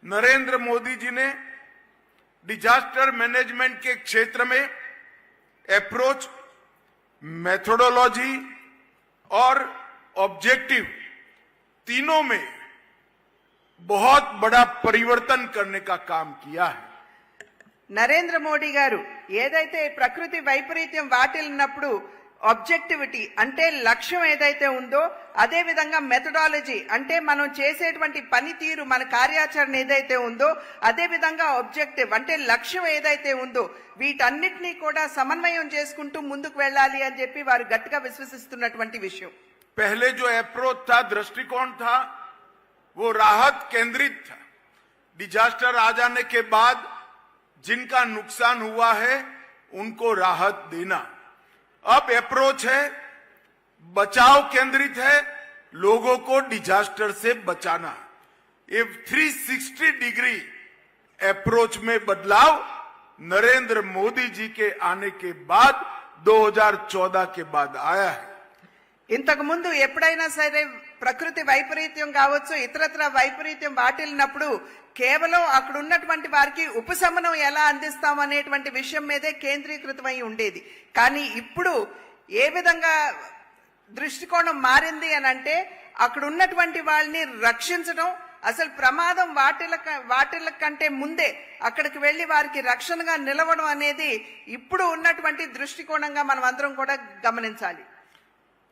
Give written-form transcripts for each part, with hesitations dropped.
नरेंद्र मोदी जी ने disaster management के क्षेत्र में अप्रोच, मेथोडोलॉजी और ऑब्जेक्टिव तीनों में बहुत बड़ा परिवर्तन करने का काम किया है। నరేంద్ర మోడీ గారు ఏదైతే ప్రకృతి వైపరీత్యం వాటిల్లినప్పుడు ఆబ్జెక్టివిటీ అంటే లక్ష్యం ఏదైతే ఉందో, అదే విధంగా మెథడాలజీ అంటే మనం చేసేటువంటి పనితీరు, మన కార్యాచరణ ఏదైతే ఉందో, అదే విధంగా ఆబ్జెక్టివ్ అంటే లక్ష్యం ఏదైతే ఉందో, వీటన్నిటినీ కూడా సమన్వయం చేసుకుంటూ ముందుకు వెళ్ళాలి అని చెప్పి వారు గట్టిగా విశ్వసిస్తున్నటువంటి విషయం. पहले जो अप्रोच था, दृष्टिकोण था, वो राहत केंद्रित था। डिजास्टर आ जाने के बाद जिनका नुकसान हुआ है उनको राहत देना। अब अप्रोच है बचाव केंद्रित है, लोगों को डिजास्टर से बचाना। ये 360 डिग्री अप्रोच में बदलाव नरेंद्र मोदी जी के आने के बाद 2014 के बाद आया है। ఇంతకు ముందు ఎప్పుడైనా సరే ప్రకృతి వైపరీత్యం కావచ్చు, ఇతరత్ర వైపరీత్యం వాటిల్లినప్పుడు కేవలం అక్కడ ఉన్నటువంటి వారికి ఉపశమనం ఎలా అందిస్తాం అనేటువంటి విషయం మీదే కేంద్రీకృతమై ఉండేది. కానీ ఇప్పుడు ఏ విధంగా దృష్టికోణం మారింది అని అంటే, అక్కడ ఉన్నటువంటి వాళ్ళని రక్షించడం, అసలు ప్రమాదం వాటిల కంటే ముందే అక్కడికి వెళ్లి వారికి రక్షణగా నిలవడం అనేది ఇప్పుడు ఉన్నటువంటి దృష్టికోణంగా మనం అందరం కూడా గమనించాలి.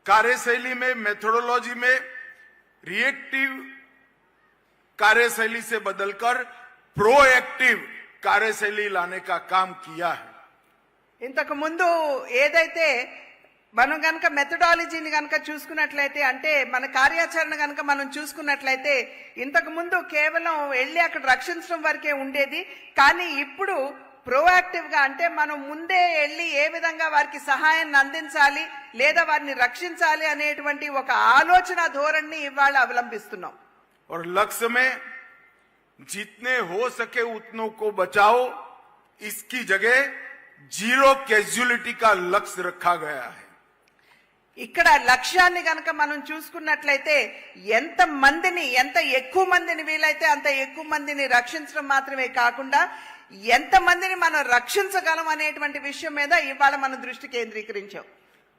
कार्यशैली में, मेथोडोलॉजी में रिएक्टिव कार्यशैली से बदलकर प्रोएक्टिव कार्यशैली लाने का काम किया है। ఇంతకు ముందు ఏదైతే మనం గనక మెథడాలజీని గనక చూసుకున్నట్లయితే, అంటే మన కార్యాచరణ గనక మనం చూసుకున్నట్లయితే, ఇంతకు ముందు కేవలం వెళ్లి అక్కడ రక్షించడం వరకే ఉండేది. కానీ ఇప్పుడు ప్రోయాక్టివ్ గా అంటే మనం ముందే వెళ్లి ఏ విధంగా వారికి సహాయాన్ని అందించాలి లేదా వారిని రక్షించాలి అనేటువంటి ఒక ఆలోచన ధోరణిని ఇవాళ అవలంబిస్తున్నాం. और लक्ष्य में जितने हो सके उतनों को बचाओ, इसकी जगह जीरो कैजुअलिटी का लक्ष्य रखा गया है। ఇక్కడ లక్ష్యాన్ని గనక మనం చూసుకున్నట్లయితే ఎంత ఎక్కువ మందిని వీలైతే అంత ఎక్కువ మందిని రక్షించడం మాత్రమే కాకుండా ఎంత మందిని మనం రక్షించగలం అనేటువంటి విషయం మీద ఇవాళ మనం దృష్టి కేంద్రీకరించాం.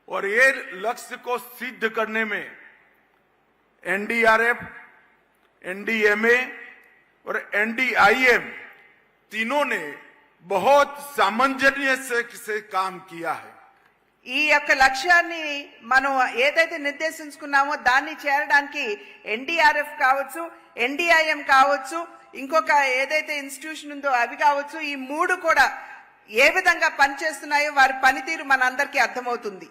और ये लक्ष्य को सिद्ध करने में एनडीआरएफ, एनडीएमए और एनडीआईएम तीनों ने बहुत सामंजस्य से काम किया है। ఈ యొక్క లక్ష్యాన్ని మనం ఏదైతే నిర్దేశించుకున్నామో దాన్ని చేరడానికి ఎన్డీఆర్ఎఫ్ కావచ్చు, ఎన్డీఐఎం కావచ్చు, ఇంకొక ఏదైతే ఇన్స్టిట్యూషన్ ఉందో అవి కావచ్చు, ఈ మూడు కూడా ఏ విధంగా పనిచేస్తున్నాయో వారి పనితీరు మనందరికీ అర్థమవుతుంది.